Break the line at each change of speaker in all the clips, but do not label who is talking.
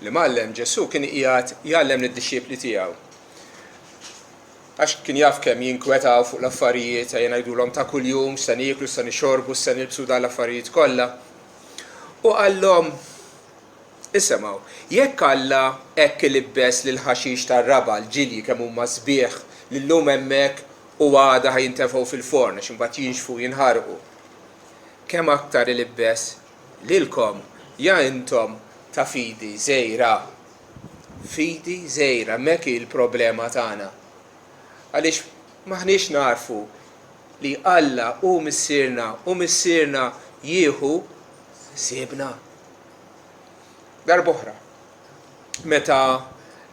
li mallem Ġesu kien qiegħed jgħallem lid-dixxiepli tiegħu. Għax kien jaf kemm jinkwetaw fuq l-affarijiet jgħidulhom ta' kuljum se nieklu, se nixorbu, se nilbsu dan l-affarijiet kollha. U qallhom isimgħu, jekk Alla hekk ilibbes lil ħaxix tar-raba l-ġilji kemm huma sbieħ li llum hemmhekk u għada ħajintefgħu fil-forn għax imbagħad jinxfu jinħarqu. Kemm aktar ilibbes lilkom ja intom ta' fidi żgħira. Fidi żgħira mek il-problema tagħna. Għaliex maħniex narfu li Alla u missierna jieħu sibna. Darb'oħra. Meta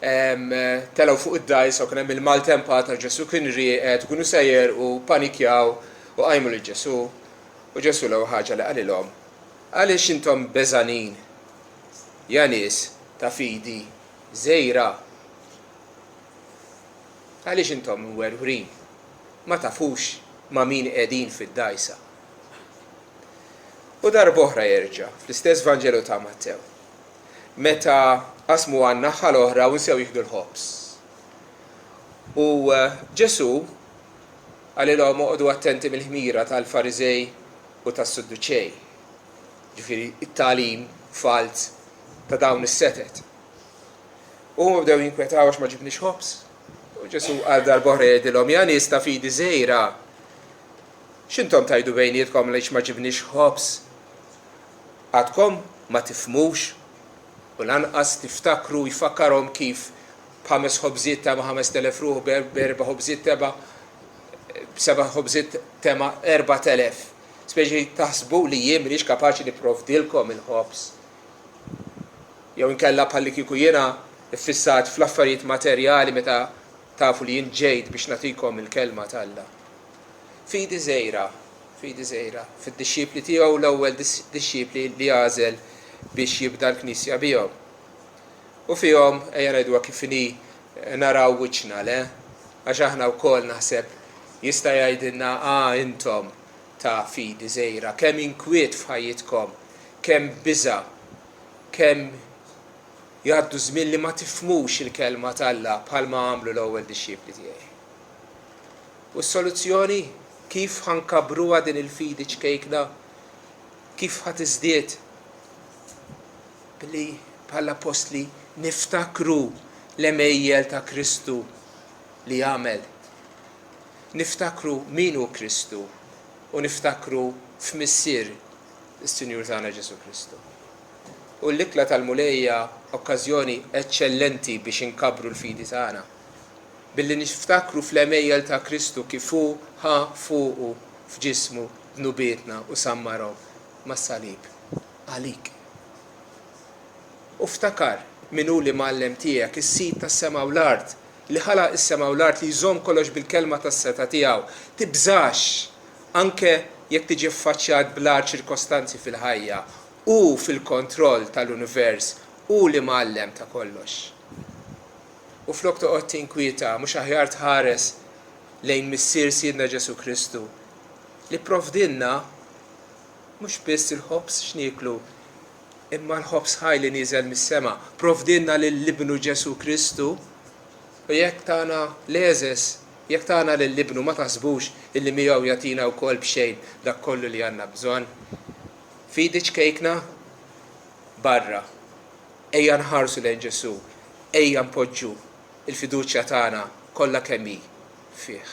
telgħu fuq id-dajs u kien hemm il-maltempa ta' Ġesu kien rieqed, kienu sejjer u panikjaw u qajmu lil Ġesu. U Ġesu l-ewwel ħaġa li qalilhom, għaliex intom beżanin, ja nies ta' fidi żgħira. Għaliex intom mwerwrin, ma tafux ma' min qegħdin fid-dajsa. U darb'oħra jerġa' fl-istess Vanġelu ta' Mattew. Meta qasmu għan-naħa l-oħra u nsew jieħdu l-ħobs. U Ġesu għalilhom oqgħdu attenti mill-ħmira tal-Fariżej u tas-Sadduċej. Ġifieri it-tagħlim falt ta' dawn is-setet. U huma bdew jinkwetaw għax ma ġibniex ħobs. U Ġesu għal darb'oħra jgħidilhom ja nies ta' fidi żgħira. X'intom tajdu bejnietkom għaliex ma ġibniex ħobs? Għadkom ma tifhmux u lanqas tiftakru jfakkarhom kif b'ħames ħobżiet tema 5,000 ruħ, b'4 ħobżiet tema b'7 ħobżiet tema 4,000. Speċi taħsbu li jien m'iniex kapaċi nipprovdilkom il-ħobs. Jew inkella bħalli kieku jiena iffissat fl-affarijiet materjali meta tafu li jien ġejt biex nagħtikom il-kelma t'Alla. Fidi żgħira, fid-dixxiepli tiegħu l-ewwel dixxiepli li għażel biex jibda l-Knisja bihom. U fihom ejja ngħiduha kif inhi naraw wiċċna le, għax aħna wkoll naħseb jista' jgħidilna intom ta' fidi żgħira, kemm inkwiet f'ħajjitkom, kemm biża', kemm jgħaddu żmien li ma tifhmux il-kelma t'Alla bħalma għamlu l-ewwel dixxiepli tiegħi. U s-soluzzjoni kif ħankabruha din il-fidi ċkejkna? Kif ħatiżdied? Billi bħala apostli niftakru l-emejjel ta' Kristu li għamel. Niftakru min hu Kristu u niftakru f'missier is-Sinjur tagħna Ġesu Kristu. U l-ikla tal-mulejja okkażjoni eċċellenti biex inkabru l-fidi tagħna. Billi niftakru fl-emejjel ta' Kristu kif hu ħa fuqu f'ġismu b'nubietna u sammarhom mas-salib għalik. U ftakar min hu li mallem tiegħek is-sit tas-sema u l-art li ħalaq is-sema u l-art li jżomm kollox bil-kelma tas-seta tiegħu. Tibżax anke jekk tiġi affaċċjat bl-ar ċirkostanzi fil-ħajja u fil-kontroll tal-univers u li mallem ta' kollox. U flok toqgħod tinkwieta mhux aħjar tħares lejn missier Sidna Ġesu Kristu li provdilna mhux biss il-ħobs x'nieklu imma l-ħobs ħaj li nieżel mis-sema, provdilna lill-Ibnu Ġesu Kristu u jekk tagħna leżes, jekk tagħna lill-Ibnu ma taħsbux illi miegħu jagħtina wkoll b'xejn dak kollu li għandna bżonn. Fidi ċkejkna barra. Ejja nħarsu lejn Ġesu, ejja npoġġu il-fiduċja tagħna kollha kemm hi fih.